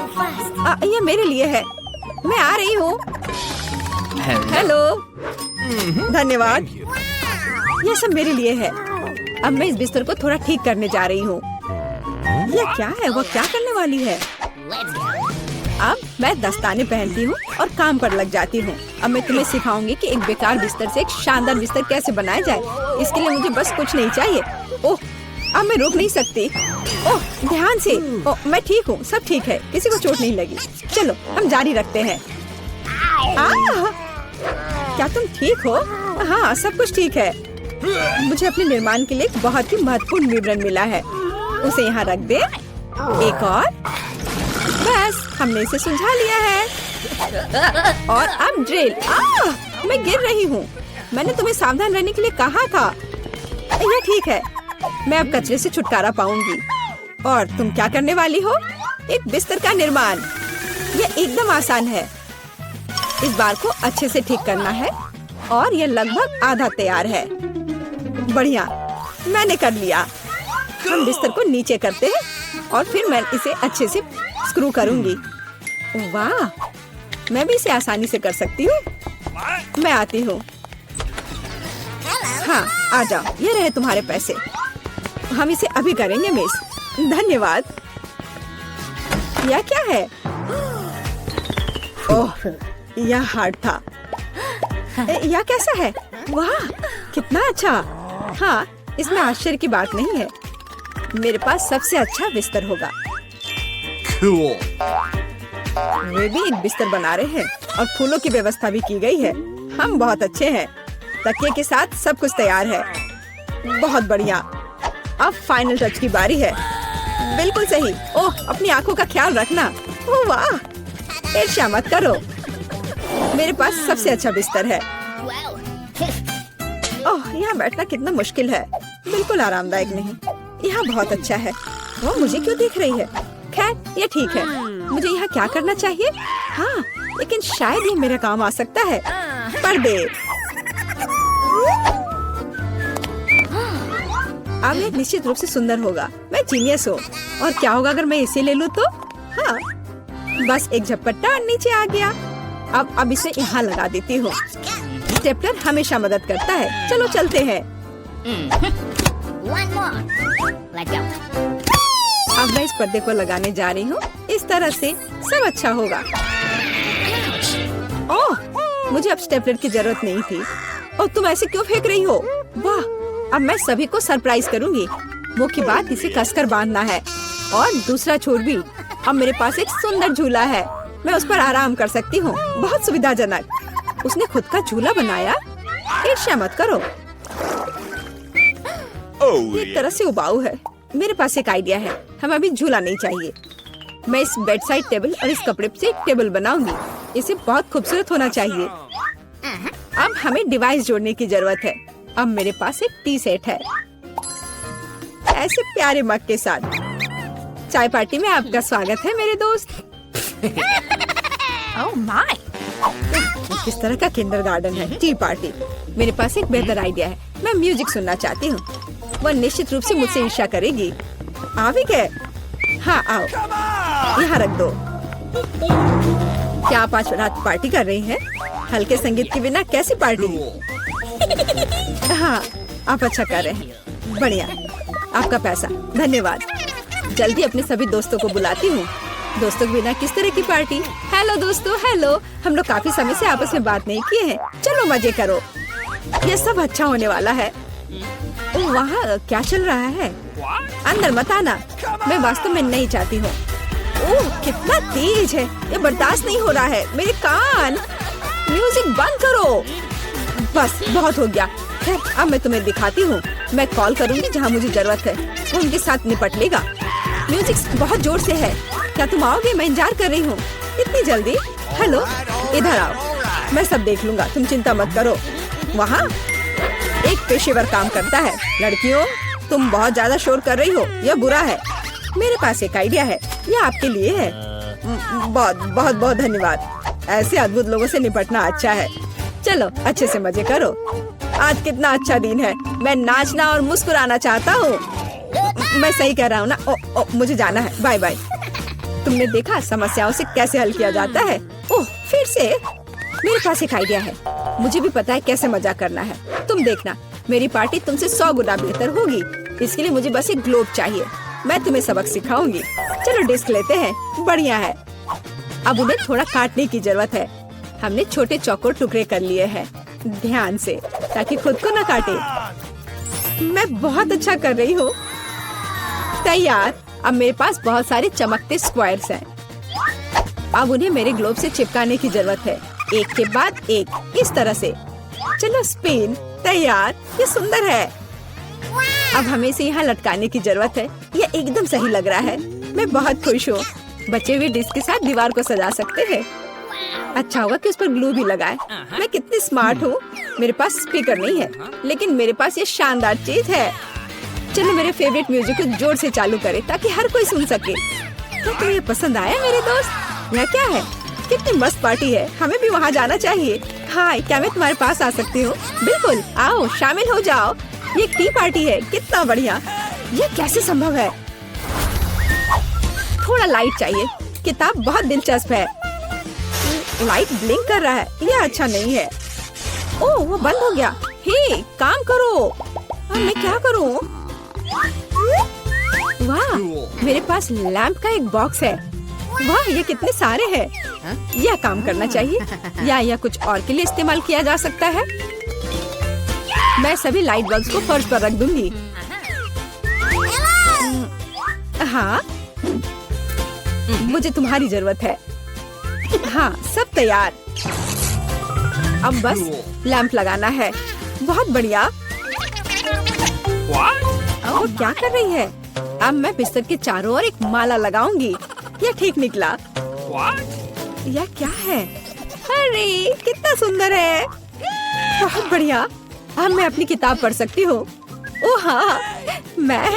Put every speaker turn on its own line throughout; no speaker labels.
ये मेरे लिए है। मैं आ रही हूँ। हेलो, धन्यवाद। ये सब मेरे लिए है। अब मैं इस बिस्तर को थोड़ा ठीक करने जा रही हूँ। ये क्या है? वो क्या करने वाली है? अब मैं दस्ताने पहनती हूँ और काम पर लग जाती हूँ। अब मैं तुम्हें सिखाऊंगी कि एक बेकार बिस्तर से एक शानदार बिस्तर कैसे बनाया जाए। इसके लिए मुझे बस कुछ नहीं चाहिए। ओह, अब मैं रुक नहीं सकती। ओह, ध्यान से। ओह, मैं ठीक हूँ, सब ठीक है, किसी को चोट नहीं लगी। चलो हम जारी रखते हैं। क्या तुम ठीक हो? हाँ, सब कुछ ठीक है। मुझे अपने निर्माण के लिए एक बहुत ही महत्वपूर्ण विवरण मिला है। उसे यहाँ रख दे। एक और, बस हमने इसे सुलझा लिया है। और अब ड्रिल। मैं गिर रही हूँ। मैंने तुम्हें सावधान रहने के लिए कहा था। यह ठीक है, मैं अब कचरे से छुटकारा पाऊंगी। और तुम क्या करने वाली हो? एक बिस्तर का निर्माण। यह एकदम आसान है। इस बार को अच्छे से ठीक करना है और यह लगभग आधा तैयार है। बढ़िया, मैंने कर लिया। हम बिस्तर को नीचे करते हैं और फिर मैं इसे अच्छे से स्क्रू करूंगी। वाह, मैं भी इसे आसानी से कर सकती हूँ। मैं आती हूँ। हाँ, आ जाओ। ये रहे तुम्हारे पैसे। हम इसे अभी करेंगे मिस। धन्यवाद। यह क्या है? ओह, यह हार्ड था। यह कैसा है? वाह, कितना अच्छा। हाँ, इसमें आश्चर्य की बात नहीं है। मेरे पास सबसे अच्छा बिस्तर होगा। वे भी एक बिस्तर बना रहे हैं और फूलों की व्यवस्था भी की गई है। हम बहुत अच्छे हैं। तकिए के साथ सब कुछ तैयार है। बहुत बढ़िया। अब फाइनल टच की बारी है। बिल्कुल सही। ओह, अपनी आंखों का ख्याल रखना। ओह वाह, ईर्ष्या मत करो। मेरे पास सबसे अच्छा बिस्तर है। ओह, यहाँ बैठना कितना मुश्किल है। बिल्कुल आरामदायक नहीं। यहाँ बहुत अच्छा है। वो मुझे क्यों देख रही है? खैर, ये ठीक है। मुझे यहाँ क्या करना चाहिए? हाँ, लेकिन शायद ये मेरा काम आ सकता है। पर्दे। अब ये निश्चित रूप से सुंदर होगा। मैं जीनियस हूँ। और क्या होगा अगर मैं इसे ले लूँ तो? हाँ, बस एक झपट्टा और नीचे आ गया। अब इसे यहाँ लगा देती हूँ। स्टेपलर हमेशा मदद करता है। चलो चलते हैं। अब मैं इस पर्दे को लगाने जा रही हूँ। इस तरह से सब अच्छा होगा। ओह, मुझे अब स्टेपलर की जरूरत नहीं थी। और तुम ऐसे क्यों फेंक रही हो? वाह, अब मैं सभी को सरप्राइज करूंगी। मुख्य बात इसे कसकर बांधना है। और दूसरा छोर भी। अब मेरे पास एक सुंदर झूला है। मैं उस पर आराम कर सकती हूँ। बहुत सुविधाजनक। उसने खुद का झूला बनाया। ईर्ष्या मत करो। एक तरह से उबाऊ है। मेरे पास एक आइडिया है। हमें अभी झूला नहीं चाहिए। मैं इस बेड साइड टेबल और इस कपड़े से एक टेबल बनाऊंगी। इसे बहुत खूबसूरत होना चाहिए। अब हमें डिवाइस जोड़ने की जरूरत है। अब मेरे पास एक टी सेट है, ऐसे प्यारे मग के साथ। चाय पार्टी में आपका स्वागत है मेरे दोस्त। ओह माय, किस तरह का किंडरगार्टन है। T party. मेरे पास एक बेहतर आइडिया है। मैं म्यूजिक सुनना चाहती हूँ। वह निश्चित रूप से मुझसे ईर्ष्या करेगी। आ भी गए? हाँ, आओ, यहाँ रख दो। क्या आप आज रात पार्टी कर रही हैं? हल्के संगीत के बिना कैसी पार्टी? हाँ, आप अच्छा कर रहे हैं। बढ़िया, आपका पैसा। धन्यवाद। जल्दी अपने सभी दोस्तों को बुलाती हूँ। दोस्तों के बिना किस तरह की पार्टी? हेलो दोस्तों, हेलो। हम लोग काफी समय से आपस में बात नहीं किए हैं। चलो मजे करो। ये सब अच्छा होने वाला है। ओह, वहाँ क्या चल रहा है? अंदर मत आना। मैं वास्तव में नहीं चाहती हूँ। ओह, कितना तेज है। ये बर्दाश्त नहीं हो रहा है। मेरे कान। म्यूजिक बंद करो। बस, बहुत हो गया। खैर, अब मैं तुम्हें दिखाती हूँ। मैं कॉल करूँगी जहाँ मुझे जरूरत है। वो उनके साथ निपट लेगा। म्यूजिक बहुत जोर से है। क्या तुम आओगे? मैं इंतजार कर रही हूँ। इतनी जल्दी? हेलो, इधर आओ। मैं सब देख लूंगा, तुम चिंता मत करो। वहाँ एक पेशेवर काम करता है। लड़कियों, तुम बहुत ज्यादा शोर कर रही हो। यह बुरा है। मेरे पास एक आइडिया है। यह आपके लिए है। बहुत बहुत बहुत धन्यवाद। ऐसे अद्भुत लोगों से निपटना अच्छा है। चलो अच्छे से मजे करो। आज कितना अच्छा दिन है। मैं नाचना और मुस्कुराना चाहता हूँ। मैं सही कह रहा हूँ ना? मुझे जाना है। Bye bye. तुमने देखा समस्याओं से कैसे हल किया जाता है? ओह, फिर से मेरे पास एक आइडिया है। मुझे भी पता है कैसे मजाक करना है। तुम देखना, मेरी पार्टी तुमसे 100 गुना बेहतर होगी। इसके लिए मुझे बस एक ग्लोब चाहिए। मैं तुम्हें सबक सिखाऊंगी। चलो डिस्क लेते हैं। बढ़िया है। अब उन्हें थोड़ा काटने की जरूरत है। हमने छोटे चौकोर टुकड़े कर लिए हैं, ध्यान से, ताकि खुद को न काटे। मैं बहुत अच्छा कर रही हूँ। तैयार। अब मेरे पास बहुत सारे चमकते स्क्वायर्स हैं। अब उन्हें मेरे ग्लोब से चिपकाने की जरूरत है, एक के बाद एक, इस तरह से। चलो स्पिन। तैयार। ये सुंदर है। अब हमें इसे यहाँ लटकाने की जरूरत है। ये एकदम सही लग रहा है। मैं बहुत खुश हूँ। बचे हुए डिस्क के साथ दीवार को सजा सकते हैं। अच्छा होगा कि उस पर ग्लू भी लगाए। मैं कितनी स्मार्ट हूँ। मेरे पास स्पीकर नहीं है, लेकिन मेरे पास ये शानदार चीज है। चलो मेरे फेवरेट म्यूजिक को जोर से चालू करें ताकि हर कोई सुन सके। क्या तुम्हें ये पसंद आया मेरे दोस्त? यह क्या है? कितनी मस्त पार्टी है। हमें भी वहाँ जाना चाहिए। हाय, क्या मैं तुम्हारे पास आ सकती हूँ? बिल्कुल, आओ शामिल हो जाओ। ये टी पार्टी है। कितना बढ़िया। ये कैसे संभव है? थोड़ा लाइट चाहिए। किताब बहुत दिलचस्प है। लाइट ब्लिंक कर रहा है। यह अच्छा नहीं है। ओह, वो बंद हो गया। हे, काम करो। अब मैं क्या करूँ? वाह, मेरे पास लैंप का एक बॉक्स है। वाह, ये कितने सारे हैं। यह काम करना चाहिए या यह कुछ और के लिए इस्तेमाल किया जा सकता है। मैं सभी लाइट बल्ब्स को फर्श पर रख दूंगी। हाँ, मुझे तुम्हारी जरूरत है। हाँ, सब तैयार। अब बस लैंप लगाना है। बहुत बढ़िया। वो क्या कर रही है? अब मैं बिस्तर के चारों ओर एक माला लगाऊंगी। यह ठीक निकला। यह क्या है? अरे कितना सुंदर है। बहुत बढ़िया। अब मैं अपनी किताब पढ़ सकती हूँ। ओह हाँ, मैं।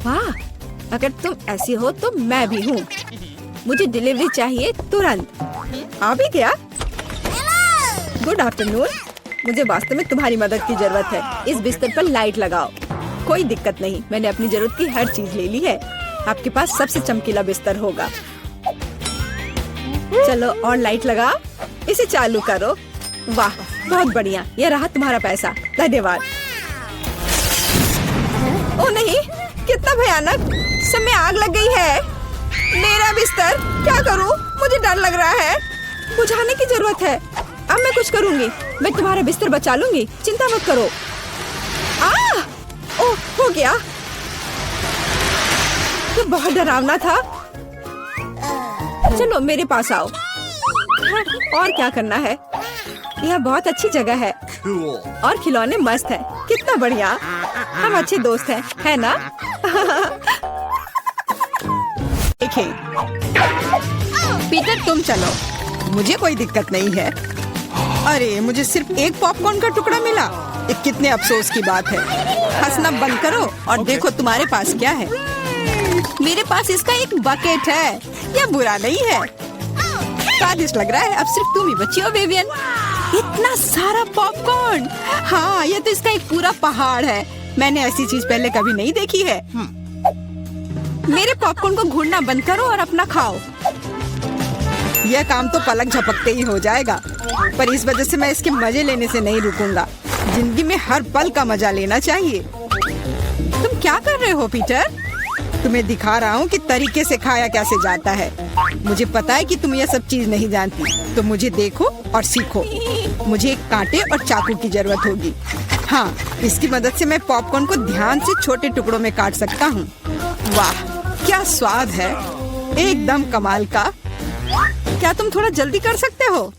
वाह, अगर तुम ऐसी हो तो मैं भी हूँ। मुझे डिलीवरी चाहिए तुरंत। आ भी गया। Good afternoon. मुझे वास्तव में तुम्हारी मदद की जरूरत है। इस बिस्तर पर लाइट लगाओ। कोई दिक्कत नहीं, मैंने अपनी जरूरत की हर चीज ले ली है। आपके पास सबसे चमकीला बिस्तर होगा। चलो और लाइट लगाओ। इसे चालू करो। वाह, बहुत बढ़िया। यह रहा तुम्हारा पैसा। धन्यवाद। ओ नहीं, कितना भयानक। सब में आग लग गई है। मेरा बिस्तर, क्या करूं? मुझे डर लग रहा है। बुझाने की जरूरत है। अब मैं कुछ करूंगी। मैं तुम्हारा बिस्तर बचा लूंगी, चिंता मत करो। ओह, हो गया। तो बहुत डरावना था। चलो मेरे पास आओ। और क्या करना है? यह बहुत अच्छी जगह है और खिलौने मस्त है। कितना बढ़िया। हम अच्छे दोस्त हैं, है ना? देखिए, पीटर तुम चलो। मुझे कोई दिक्कत नहीं है। अरे, मुझे सिर्फ एक पॉपकॉर्न का टुकड़ा मिला। ये कितने अफसोस की बात है। हंसना बंद करो और देखो तुम्हारे पास क्या है। मेरे पास इसका एक बकेट है। यह बुरा नहीं है। स्वादिष्ट लग रहा है। अब सिर्फ तुम ही बची हो विवियन। इतना सारा पॉपकॉर्न। हाँ, यह तो इसका एक पूरा पहाड़ है। मैंने ऐसी चीज पहले कभी नहीं देखी है। मेरे पॉपकॉर्न को घूरना बंद करो और अपना खाओ। यह काम तो पलक झपकते ही हो जाएगा, पर इस वजह से मैं इसके मजे लेने से नहीं रुकूंगा। जिंदगी में हर पल का मजा लेना चाहिए। तुम क्या कर रहे हो पीटर? तुम्हें दिखा रहा हूँ कि तरीके से खाया कैसे जाता है। मुझे पता है कि तुम यह सब चीज नहीं जानती, तो मुझे देखो और सीखो। मुझे एक कांटे और चाकू की जरूरत होगी। हाँ, इसकी मदद से मैं पॉपकॉर्न को ध्यान से छोटे टुकड़ों में काट सकता हूँ। वाह, क्या स्वाद है। एकदम कमाल का। क्या तुम थोड़ा जल्दी कर सकते हो?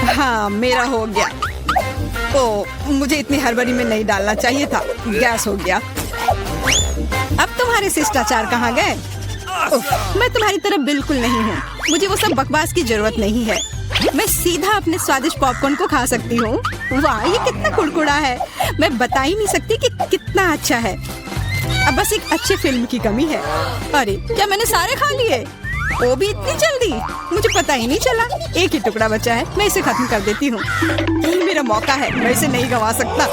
हाँ, मेरा हो गया। ओह, मुझे इतनी हड़बड़ी में नहीं डालना चाहिए था। गैस हो गया। अब तुम्हारे शिष्टाचार कहाँ गए? मैं तुम्हारी तरह बिल्कुल नहीं हूँ। मुझे वो सब बकवास की जरूरत नहीं है। मैं सीधा अपने स्वादिष्ट पॉपकॉर्न को खा सकती हूँ। वाह, ये कितना कुड़कुड़ा है। मैं बता ही नहीं सकती कि कितना अच्छा है। अब बस एक अच्छे फिल्म की कमी है। अरे, क्या मैंने सारे खा लिए? वो भी इतनी जल्दी? मुझे पता ही नहीं चला। एक ही टुकड़ा बचा है। मैं इसे खत्म कर देती हूँ। यही मेरा मौका है। मैं इसे नहीं गंवा सकता।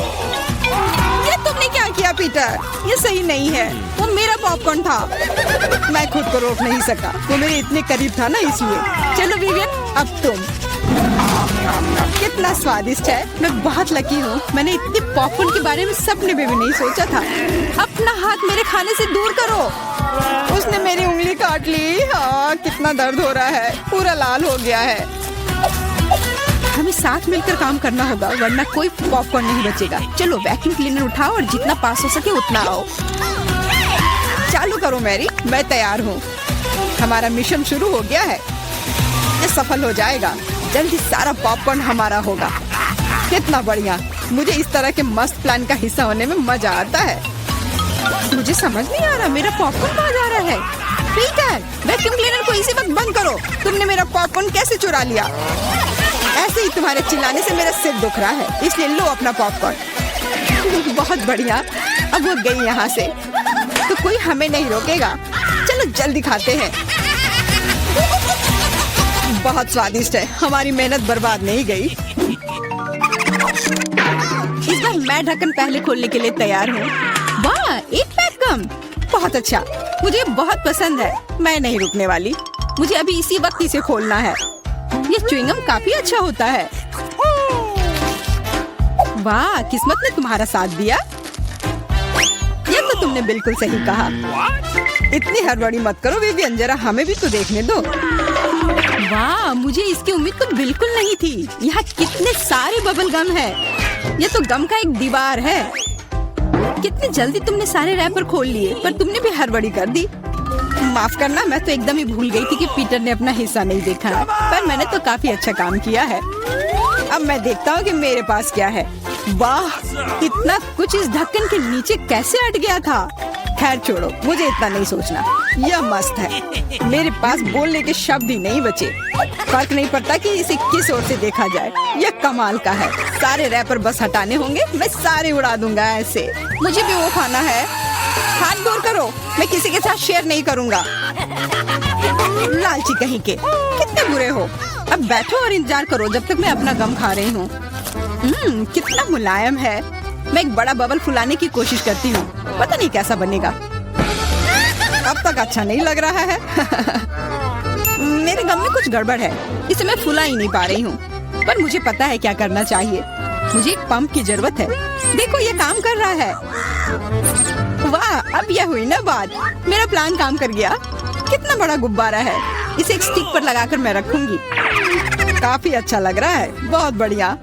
ये तुमने क्या किया पीटर, ये सही नहीं है। वो मेरा पॉपकॉर्न था, मैं खुद को रोक नहीं सका। वो मेरे इतने करीब था ना, इसलिए। चलो विवियन, अब तुम। कितना स्वादिष्ट है। मैं बहुत लकी हूँ। मैंने इतने पॉपकॉर्न के बारे में सपने में भी नहीं सोचा था। अपना हाथ मेरे खाने से दूर करो। उसने मेरी उंगली काट ली। हाँ, कितना दर्द हो रहा है, पूरा लाल हो गया है। हमें साथ मिलकर काम करना होगा, वरना कोई पॉपकॉर्न नहीं बचेगा। चलो वैक्यूम क्लीनर उठाओ और जितना पास हो सके उतना आओ। चालू करो मैरी, मैं तैयार हूँ। हमारा मिशन शुरू हो गया है, ये सफल हो जाएगा। जल्दी सारा पॉपकॉर्न हमारा होगा। कितना बढ़िया। मुझे इस तरह के मस्त प्लान का हिस्सा होने में मजा आता है। मुझे समझ नहीं आ रहा मेरा पॉपकॉर्न कहाँ जा रहा है। पीटर, वैक्यूम क्लीनर को इसी वक्त बंद करो। तुमने मेरा पॉपकॉर्न कैसे चुरा लिया? ऐसे ही तुम्हारे चिल्लाने से मेरा सिर दुख रहा है, इसलिए लो अपना पॉपकॉर्न। बहुत बढ़िया, अब वो गई यहाँ से तो कोई हमें नहीं रोकेगा। चलो जल्दी खाते हैं। बहुत स्वादिष्ट है, हमारी मेहनत बर्बाद नहीं गई। इस बार मैं ढक्कन पहले खोलने के लिए तैयार हूँ। वाह, एक पैक कम। बहुत अच्छा, मुझे बहुत पसंद है। मैं नहीं रुकने वाली, मुझे अभी इसी वक्त इसे खोलना है। ये च्युइंगम काफी अच्छा होता है। वाह, किस्मत ने तुम्हारा साथ दिया। ये तो तुमने बिल्कुल सही कहा। इतनी हड़बड़ी मत करो विवियन, जरा हमें भी तो देखने दो। वाह, मुझे इसकी उम्मीद तो बिल्कुल नहीं थी। यहाँ कितने सारे बबल गम है। ये तो गम का एक दीवार है। कितनी जल्दी तुमने सारे रैपर खोल लिए, पर तुमने भी हड़बड़ी कर दी। माफ करना, मैं तो एकदम ही भूल गई थी कि पीटर ने अपना हिस्सा नहीं देखा है। पर मैंने तो काफी अच्छा काम किया है। अब मैं देखता हूँ कि मेरे पास क्या है। वाह, इतना कुछ इस ढक्कन के नीचे कैसे अट गया था। खैर छोड़ो, मुझे इतना नहीं सोचना। यह मस्त है। मेरे पास बोलने के शब्द ही नहीं बचे। फर्क नहीं पड़ता कि इसे किस ओर से देखा जाए। यह कमाल का है। सारे रैपर बस हटाने होंगे, मैं सारे उड़ा दूंगा ऐसे। मुझे भी वो खाना है। हाथ दूर करो, मैं किसी के साथ शेयर नहीं करूंगा। लालची कहीं के, कितने बुरे हो। अब बैठो और इंतजार करो जब तक मैं अपना गम खा रही हूँ। कितना मुलायम है। मैं एक बड़ा बबल फुलाने की कोशिश करती हूँ, पता नहीं कैसा बनेगा। अब तक अच्छा नहीं लग रहा है। मेरे गम में कुछ गड़बड़ है, इसे मैं फुला ही नहीं पा रही हूँ। पर मुझे पता है क्या करना चाहिए। मुझे एक पंप की जरूरत है। देखो, ये काम कर रहा है। वाह, अब यह हुई ना बात। मेरा प्लान काम कर गया। कितना बड़ा गुब्बारा है। इसे एक स्टिक पर लगाकर मैं रखूंगी। काफी अच्छा लग रहा है, बहुत बढ़िया।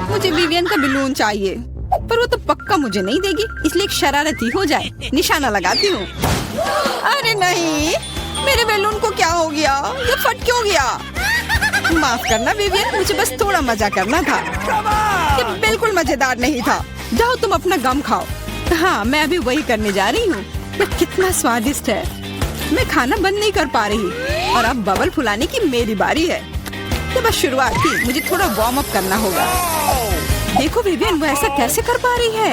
मुझे विवियन का बलून चाहिए, पर वो तो पक्का मुझे नहीं देगी, इसलिए एक शरारती हो जाए। निशाना लगाती हूँ। अरे नहीं, मेरे बैलून को क्या हो गया? ये फट क्यों गया? माफ करना विवियन, मुझे बस थोड़ा मजा करना था। ये बिल्कुल मजेदार नहीं था। जाओ तुम अपना गम खाओ। हाँ, मैं अभी वही करने जा रही हूँ। ये कितना स्वादिष्ट है। मैं खाना बंद नहीं कर पा रही और अब बबल फुलाने की मेरी बारी है। ये बस शुरुआत थी, मुझे थोड़ा वार्म अप करना होगा। देखो विवियन, वो ऐसा कैसे कर पा रही है।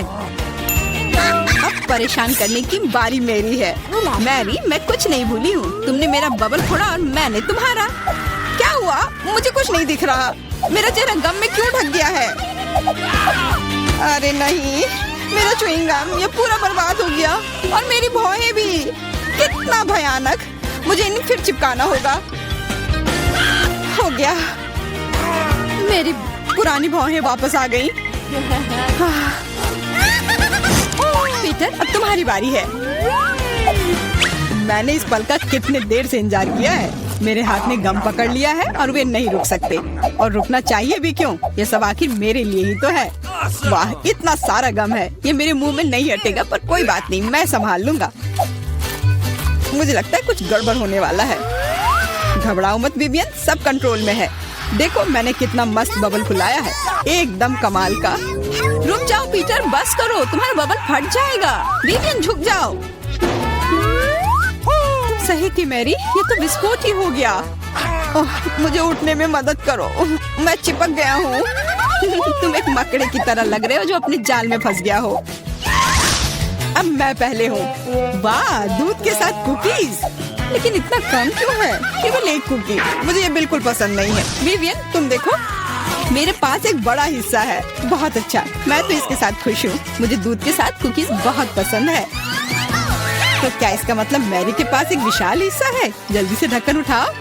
अब परेशान करने की बारी मेरी है। मैरी, मैं कुछ नहीं भूली हूँ। तुमने मेरा बबल फोड़ा और मैंने तुम्हारा। क्या हुआ? मुझे कुछ नहीं दिख रहा। मेरा चेहरा गम में क्यों ढक गया है? अरे नहीं, मेरा च्युइंग गम ये पूरा बर्बाद हो गया और मेरी भौहें भी। कितना भयानक। मुझे इन्हें फिर चिपकाना होगा। हो गया, मेरी पुरानी भौहें वापस आ गई। पीटर, अब तुम्हारी बारी है। मैंने इस पल का कितने देर से इंतजार किया है। मेरे हाथ ने गम पकड़ लिया है और वे नहीं रुक सकते, और रुकना चाहिए भी क्यों? ये सब आखिर मेरे लिए ही तो है। वाह, इतना सारा गम है, ये मेरे मुंह में नहीं हटेगा, पर कोई बात नहीं, मैं संभाल लूंगा। मुझे लगता है कुछ गड़बड़ होने वाला है। घबराओ मत विवियन, सब कंट्रोल में है। देखो मैंने कितना मस्त बबल फुलाया है, एकदम कमाल का। रुक जाओ पीटर, बस करो, तुम्हारा बबल फट जाएगा। विवियन झुक जाओ। सही थी मैरी, ये तो विस्फोट ही हो गया। मुझे उठने में मदद करो, मैं चिपक गया हूँ। तुम एक मकड़े की तरह लग रहे हो जो अपने जाल में फंस गया हो। अब मैं पहले हूँ। वाह, दूध के साथ कुकीज, लेकिन इतना कम क्यों है? केवल एक कुकी। मुझे ये बिल्कुल पसंद नहीं है। विवियन, तुम देखो। मेरे पास एक बड़ा हिस्सा है। बहुत अच्छा, मैं तो इसके साथ खुश हूँ। मुझे दूध के साथ कुकीज बहुत पसंद है। तो क्या इसका मतलब मैरी के पास एक विशाल हिस्सा है? जल्दी से ढक्कन उठाओ।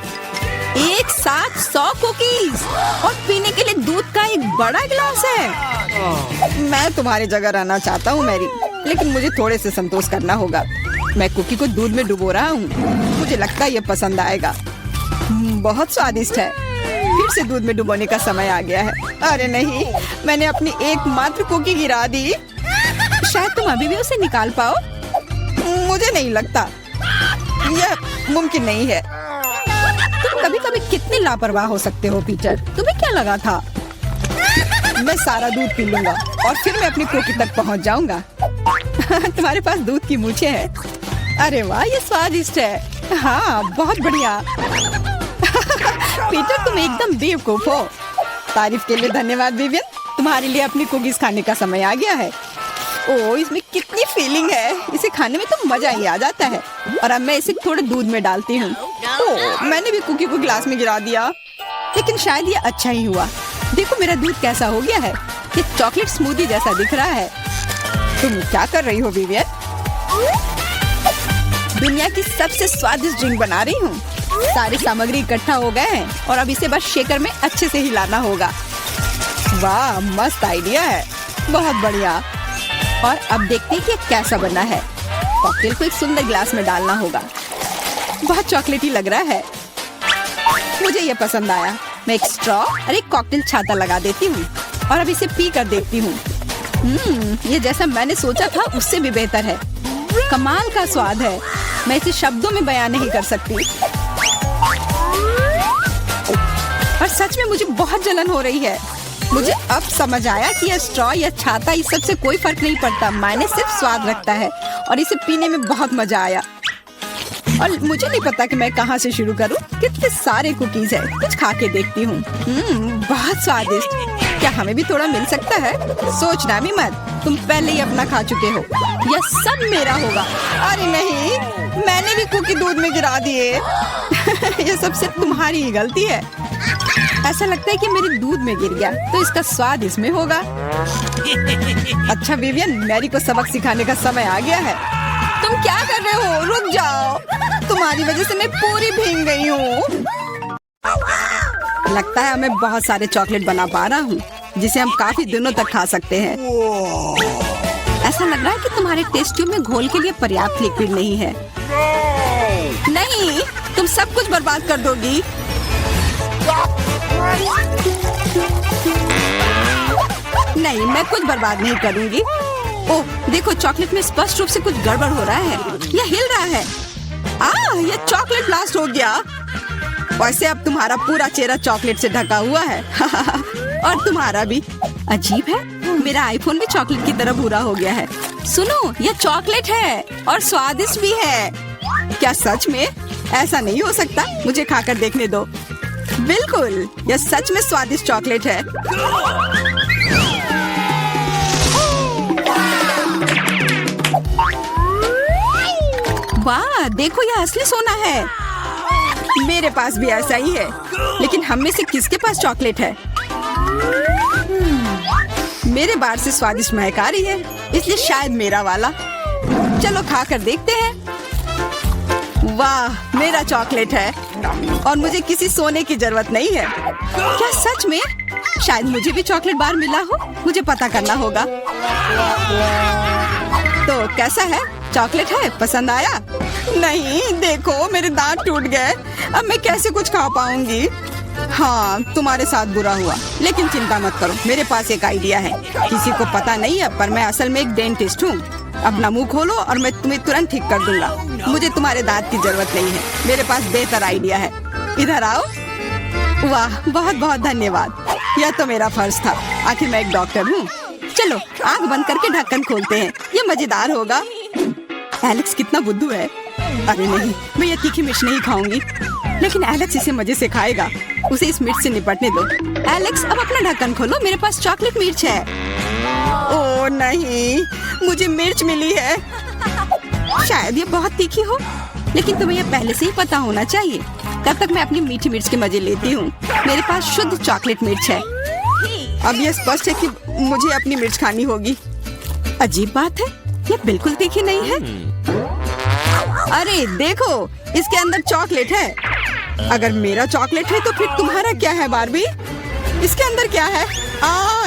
एक साथ 100 कुकीज और पीने के लिए दूध का एक बड़ा गिलास है। मैं तुम्हारी जगह रहना चाहता हूँ मैरी, लेकिन मुझे थोड़े से संतोष करना होगा। मैं कुकी को दूध में डुबो रहा हूँ। मुझे लगता है ये पसंद आएगा। बहुत स्वादिष्ट है। फिर से दूध में डुबोने का समय आ गया है। अरे नहीं, मैंने अपनी एकमात्र कुकी गिरा दी। शायद तुम अभी भी उसे निकाल पाओ। मुझे नहीं लगता, यह मुमकिन नहीं है। तुम कभी कभी कितने लापरवाह हो सकते हो पीटर। तुम्हें क्या लगा था? मैं सारा दूध पी लूंगा और फिर मैं अपनी कुकी तक पहुंच जाऊंगा। तुम्हारे पास दूध की मूछें हैं। अरे वाह, ये स्वादिष्ट है। हाँ, बहुत बढ़िया। पीटर, तुम एकदम बेवकूफ हो। तारीफ के लिए धन्यवाद विवियन। तुम्हारे लिए अपनी कुकीज खाने का समय आ गया है। ओह, इसमें कितनी फीलिंग है। इसे खाने में तो मजा ही आ जाता है। और अब मैं इसे थोड़े दूध में डालती हूँ। ओह, मैंने भी कुकी को गिलास में गिरा दिया, लेकिन शायद ये अच्छा ही हुआ। देखो मेरा दूध कैसा हो गया है। ये चॉकलेट स्मूदी जैसा दिख रहा है। तुम क्या कर रही हो विवियन? दुनिया की सबसे स्वादिष्ट ड्रिंक बना रही हूँ। सारी सामग्री इकट्ठा हो गए हैं और अब इसे बस शेकर में अच्छे से हिलाना होगा। वाह, मस्त आइडिया है। बहुत बढ़िया। और अब देखते हैं कि कैसा बना है। कॉकटेल को एक सुंदर ग्लास में डालना होगा। बहुत चॉकलेटी लग रहा है। मुझे ये पसंद आया। मैं एक स्ट्रॉ और एक कॉकटेल छाता लगा देती हूँ और अब इसे पी कर देखती हूँ। ये जैसा मैंने सोचा था उससे भी बेहतर है। कमाल का स्वाद है। मैं इसे शब्दों में बयान नहीं कर सकती। और सच में मुझे बहुत जलन हो रही है। मुझे अब समझ आया कि यह स्ट्रॉ या छाता इस सब से कोई फर्क नहीं पड़ता। मायने सिर्फ स्वाद रखता है और इसे पीने में बहुत मजा आया। और मुझे नहीं पता कि मैं कहाँ से शुरू करूँ। कितने सारे कुकीज है। कुछ खा के देखती हूँ। बहुत स्वादिष्ट। क्या हमें भी थोड़ा मिल सकता है? सोचना भी मत, तुम पहले ही अपना खा चुके हो। यह सब मेरा होगा। अरे नहीं, मैंने भी कुकी दूध में गिरा दिए। यह सब सिर्फ तुम्हारी ही गलती है। ऐसा लगता है कि मेरे दूध में गिर गया, तो इसका स्वाद इसमें होगा। अच्छा विवियन, मैरी को सबक सिखाने का समय आ गया है। तुम क्या कर रहे हो? रुक जाओ। तुम्हारी वजह से मैं पूरी भीग गई हूँ। लगता है मैं बहुत सारे चॉकलेट बना पा रहा हूँ, जिसे हम काफी दिनों तक खा सकते हैं। ऐसा लग रहा है कि तुम्हारे टेस्ट ट्यूब में घोल के लिए पर्याप्त लिक्विड नहीं है। नहीं, तुम सब कुछ बर्बाद कर दोगी। नहीं, मैं कुछ बर्बाद नहीं करूंगी। ओह, देखो चॉकलेट में स्पष्ट रूप से कुछ गड़बड़ हो रहा है। यह हिल रहा है। यह चॉकलेट ब्लास्ट हो गया। वैसे अब तुम्हारा पूरा चेहरा चॉकलेट से ढका हुआ है। और तुम्हारा भी। अजीब है, मेरा आईफोन भी चॉकलेट की तरह भूरा हो गया है। सुनो, यह चॉकलेट है और स्वादिष्ट भी है। क्या सच में? ऐसा नहीं हो सकता। मुझे खाकर देखने दो। बिल्कुल, यह सच में स्वादिष्ट चॉकलेट है। वाह, देखो यह असली सोना है। मेरे पास भी ऐसा ही है, लेकिन हम में से किसके पास चॉकलेट है? मेरे बार से स्वादिष्ट महक आ रही है, इसलिए शायद मेरा वाला। चलो खा कर देखते हैं। वाह, मेरा चॉकलेट है और मुझे किसी सोने की जरूरत नहीं है। क्या सच में? शायद मुझे भी चॉकलेट बार मिला हो। मुझे पता करना होगा। तो कैसा है? चॉकलेट है? पसंद आया? नहीं, देखो मेरे दांत टूट गए। अब मैं कैसे कुछ खा पाऊंगी? हाँ, तुम्हारे साथ बुरा हुआ, लेकिन चिंता मत करो, मेरे पास एक आइडिया है। किसी को पता नहीं है, पर मैं असल में एक डेंटिस्ट हूँ। अपना मुंह खोलो और मैं तुम्हें तुरंत ठीक कर दूंगा। मुझे तुम्हारे दांत की जरूरत नहीं है। मेरे पास बेहतर आइडिया है। इधर आओ। वाह, बहुत बहुत धन्यवाद। यह तो मेरा फर्ज था। आखिर मैं एक डॉक्टर हूँ। चलो आँख बंद करके ढक्कन खोलते हैं। ये मजेदार होगा। एलेक्स कितना बुद्धू है। अरे नहीं, मैं ये तीखी मिर्च नहीं खाऊंगी, लेकिन एलेक्स इसे मजे से खाएगा। उसे इस मिर्च से निपटने दो। एलेक्स, अब अपना ढक्कन खोलो। मेरे पास चॉकलेट मिर्च है। ओह नहीं, मुझे मिर्च मिली है। शायद ये बहुत तीखी हो, लेकिन तुम्हें यह पहले से ही पता होना चाहिए। तब तक मैं अपनी मीठी मिर्च के मजे लेती हूँ। मेरे पास शुद्ध चॉकलेट मिर्च है।
अब यह स्पष्ट है कि मुझे अपनी मिर्च खानी होगी। अजीब बात है, ये बिल्कुल तीखी नहीं है। अरे देखो, इसके अंदर चॉकलेट है। अगर मेरा चॉकलेट है तो फिर तुम्हारा क्या है बार्बी? इसके अंदर क्या है?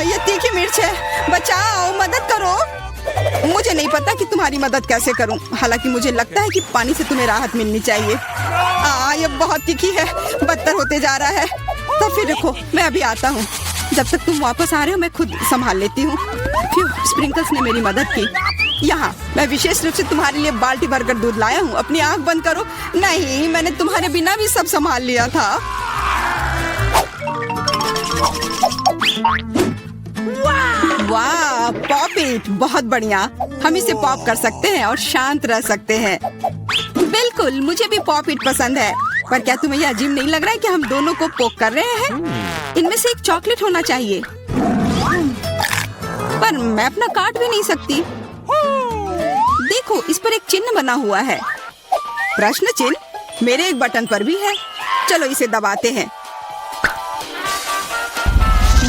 ये तीखी मिर्च है। बचाओ, मदद करो। मुझे नहीं पता कि तुम्हारी मदद कैसे करूं। हालांकि मुझे लगता है कि पानी से तुम्हें राहत मिलनी चाहिए। ये बहुत तीखी है, बदतर होते जा रहा है। तो फिर रुको, मैं अभी आता हूँ। जब तक तुम वापस आ रहे हो मैं खुद संभाल लेती हूँ। स्प्रिंकल्स ने मेरी मदद की। यहाँ मैं विशेष रूप से तुम्हारे लिए बाल्टी भरकर दूध लाया हूँ। अपनी आँख बंद करो। नहीं, मैंने तुम्हारे बिना भी सब संभाल लिया था। वाह, पॉप इट, बहुत बढ़िया। हम इसे पॉप कर सकते हैं और शांत रह सकते हैं। बिल्कुल, मुझे भी पॉप इट पसंद है। पर क्या तुम्हें यह अजीब नहीं लग रहा है कि हम दोनों को पोक कर रहे हैं? इनमें से एक चॉकलेट होना चाहिए। पर मैं अपना काट भी नहीं सकती। देखो, इस पर एक चिन्ह बना हुआ है। प्रश्न चिन्ह मेरे एक बटन पर भी है। चलो इसे दबाते हैं।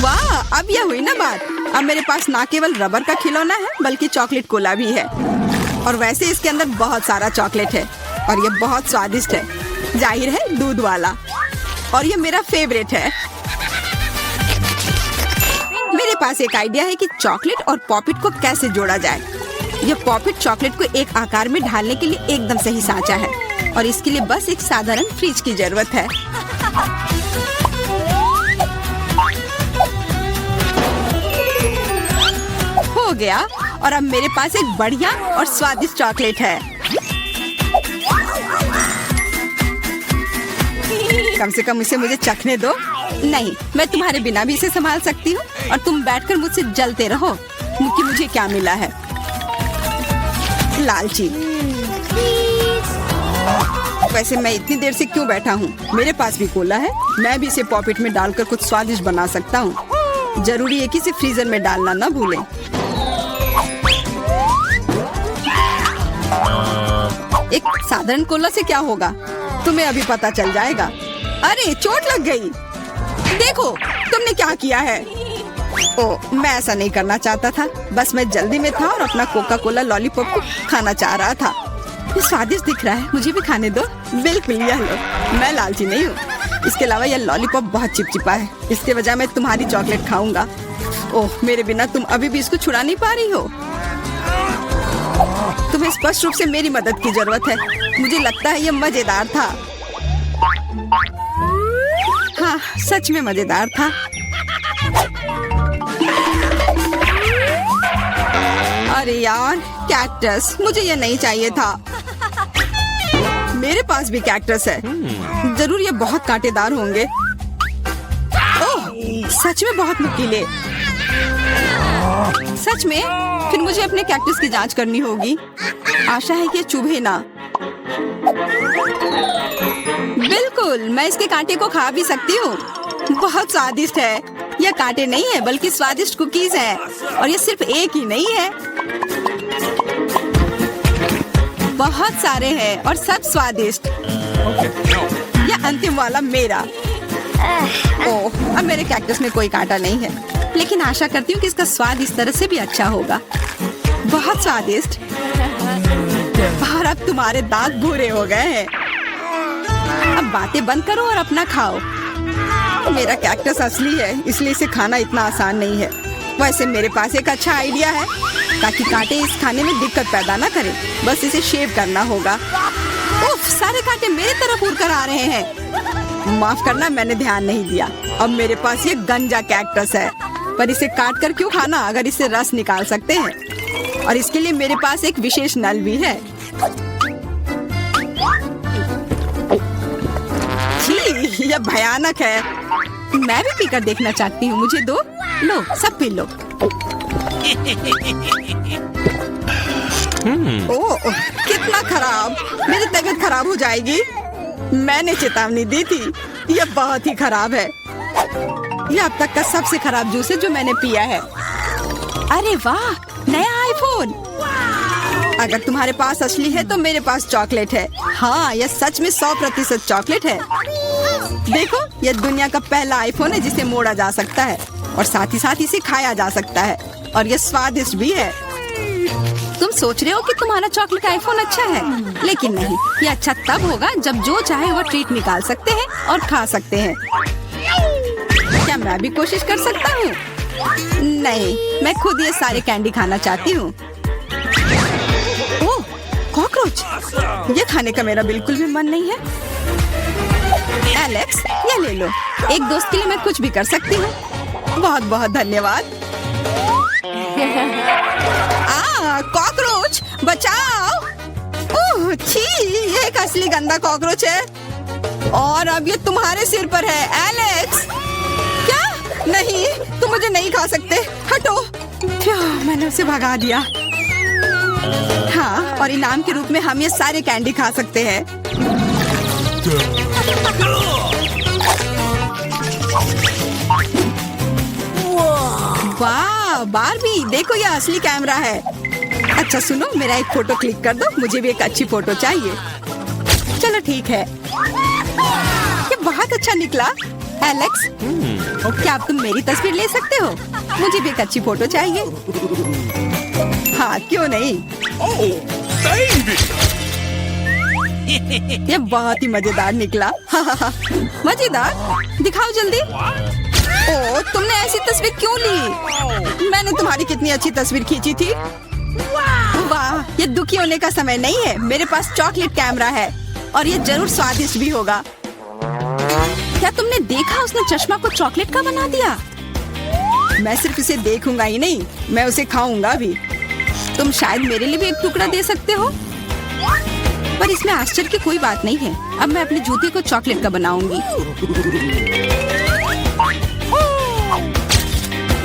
वाह, अब यह हुई ना बात। अब मेरे पास ना केवल रबर का खिलौना है बल्कि चॉकलेट कोला भी है। और वैसे इसके अंदर बहुत सारा चॉकलेट है और यह बहुत स्वादिष्ट है। जाहिर है, दूध वाला। और यह मेरा फेवरेट है। मेरे पास एक आइडिया है कि चॉकलेट और पॉपिट को कैसे जोड़ा जाए। यह पॉपिट चॉकलेट को एक आकार में ढालने के लिए एकदम सही सांचा है और इसके लिए बस एक साधारण फ्रिज की जरूरत है। हो गया, और अब मेरे पास एक बढ़िया और स्वादिष्ट चॉकलेट है। कम से कम इसे मुझे चखने दो। नहीं, मैं तुम्हारे बिना भी इसे संभाल सकती हूँ और तुम बैठकर मुझसे जलते रहो कि मुझे क्या मिला है। लालची। वैसे मैं इतनी देर से क्यों बैठा हूँ? मेरे पास भी कोला है। मैं भी इसे पॉकेट में डालकर कुछ स्वादिष्ट बना सकता हूँ। जरूरी है कि इसे फ्रीजर में डालना ना भूलें। एक साधारण कोला से क्या होगा, तुम्हें अभी पता चल जाएगा। अरे, चोट लग गई। देखो, तुमने क्या किया है। ओह, मैं ऐसा नहीं करना चाहता था। बस मैं जल्दी में था और अपना कोका कोला लॉलीपॉप को खाना चाह रहा था। ये स्वादिष्ट दिख रहा है, मुझे भी खाने दो। बिल्कुल, यह लो। मैं लालची नहीं हूँ। इसके अलावा यह लॉलीपॉप बहुत चिपचिपा है। इसके बजाय मैं तुम्हारी चॉकलेट खाऊंगा। ओह, मेरे बिना तुम अभी भी इसको छुड़ा नहीं पा रही हो। तुम्हें स्पष्ट रूप से मेरी मदद की जरूरत है। मुझे लगता है यह मजेदार था। हाँ, सच में मजेदार था। अरे यार, कैक्टस, मुझे यह नहीं चाहिए था। मेरे पास भी कैक्टस है। जरूर ये बहुत कांटेदार होंगे। ओह, सच में बहुत नुकीले। सच में? फिर मुझे अपने कैक्टस की जांच करनी होगी। आशा है कि ये चुभे ना। बिल्कुल, मैं इसके कांटे को खा भी सकती हूँ। बहुत स्वादिष्ट है। यह कांटे नहीं है बल्कि स्वादिष्ट कुकीज है। और ये सिर्फ एक ही नहीं है, बहुत सारे हैं और सब स्वादिष्ट। यह अंतिम वाला मेरा। ओह, अब मेरे कैक्टस में कोई कांटा नहीं है, लेकिन आशा करती हूँ कि इसका स्वाद इस तरह से भी अच्छा होगा। बहुत स्वादिष्ट। और अब तुम्हारे दांत भूरे हो गए हैं। अब बातें बंद करो और अपना खाओ। मेरा कैक्टस असली है, इसलिए इसे खाना इतना आसान नहीं है। वैसे मेरे पास एक अच्छा आइडिया है ताकि कांटे इस खाने में दिक्कत पैदा ना करें। बस इसे शेव करना होगा। उफ, सारे कांटे मेरे तरफ उड़ कर आ रहे हैं। माफ करना, मैंने ध्यान नहीं दिया। अब मेरे पास ये गंजा कैक्टस है, पर इसे काट कर क्यों खाना अगर इसे रस निकाल सकते हैं। और इसके लिए मेरे पास एक विशेष नल भी है। छी, यह भयानक है। मैं भी पीकर देखना चाहती हूँ। मुझे दो। लो, सब पी लो। ओह, कितना खराब। मेरी तबीयत खराब हो जाएगी। मैंने चेतावनी दी थी। यह बहुत ही खराब है। यह अब तक का सबसे खराब जूस है जो मैंने पिया है। अरे वाह, नया आईफोन। अगर तुम्हारे पास असली है तो मेरे पास चॉकलेट है। हाँ, यह सच में 100% चॉकलेट है। देखो, यह दुनिया का पहला आईफोन है जिसे मोड़ा जा सकता है। और साथ ही साथ इसे खाया जा सकता है और ये स्वादिष्ट भी है। तुम सोच रहे हो कि तुम्हारा चॉकलेट आईफोन अच्छा है, लेकिन नहीं, ये अच्छा तब होगा जब जो चाहे वो ट्रीट निकाल सकते हैं और खा सकते हैं। क्या मैं भी कोशिश कर सकता हूँ? नहीं, मैं खुद ये सारे कैंडी खाना चाहती हूँ। ओह, कॉकरोच! ये खाने का मेरा बिल्कुल भी मन नहीं है। एलेक्स, ये ले लो। एक दोस्त के लिए मैं कुछ भी कर सकती हूँ। बहुत बहुत धन्यवाद। कॉकरोच बचाओ! ओह छी, ये एक असली गंदा कॉकरोच है और अब ये तुम्हारे सिर पर है। एलेक्स, क्या? नहीं, तुम मुझे नहीं खा सकते, हटो। मैंने उसे भगा दिया। हाँ, और इनाम के रूप में हम ये सारे कैंडी खा सकते हैं। वाह बार्बी, देखो ये असली कैमरा है। अच्छा सुनो, मेरा एक फोटो क्लिक कर दो, मुझे भी एक अच्छी फोटो चाहिए। चलो ठीक है, ये बहुत अच्छा निकला। एलेक्स, क्या अब तुम मेरी तस्वीर ले सकते हो? मुझे भी एक अच्छी फोटो चाहिए। हाँ, क्यों नहीं। ये बहुत ही मजेदार निकला। मजेदार, दिखाओ जल्दी। ओह, तुमने ऐसी तस्वीर क्यों ली? मैंने तुम्हारी कितनी अच्छी तस्वीर खींची थी। वाह, ये दुखी होने का समय नहीं है। मेरे पास चॉकलेट कैमरा है और ये जरूर स्वादिष्ट भी होगा। क्या तुमने देखा, उसने चश्मा को चॉकलेट का बना दिया? मैं सिर्फ इसे देखूंगा ही नहीं, मैं उसे खाऊंगा भी। तुम शायद मेरे लिए भी एक टुकड़ा दे सकते हो, पर इसमें आश्चर्य की कोई बात नहीं है। अब मैं अपने जूते को चॉकलेट का बनाऊंगी।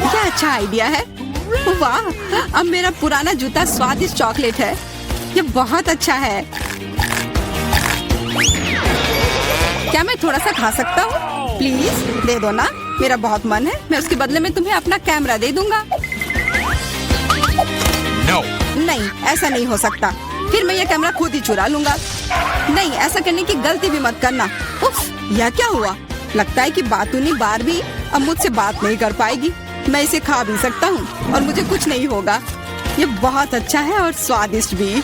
क्या अच्छा आइडिया है। वाह, अब मेरा पुराना जूता स्वादिष्ट चॉकलेट है। ये बहुत अच्छा है। क्या मैं थोड़ा सा खा सकता हूँ? प्लीज दे दो ना, मेरा बहुत मन है। मैं उसके बदले में तुम्हें अपना कैमरा दे दूंगा।
No.
नहीं, ऐसा नहीं हो सकता। फिर मैं ये कैमरा खुद ही चुरा लूंगा। नहीं, ऐसा करने की गलती भी मत करना। उफ, यह क्या हुआ? लगता है कि बातूनी बार्बी अब मुझसे बात नहीं कर पाएगी। मैं इसे खा भी सकता हूँ और मुझे कुछ नहीं होगा। ये बहुत अच्छा है और स्वादिष्ट भी।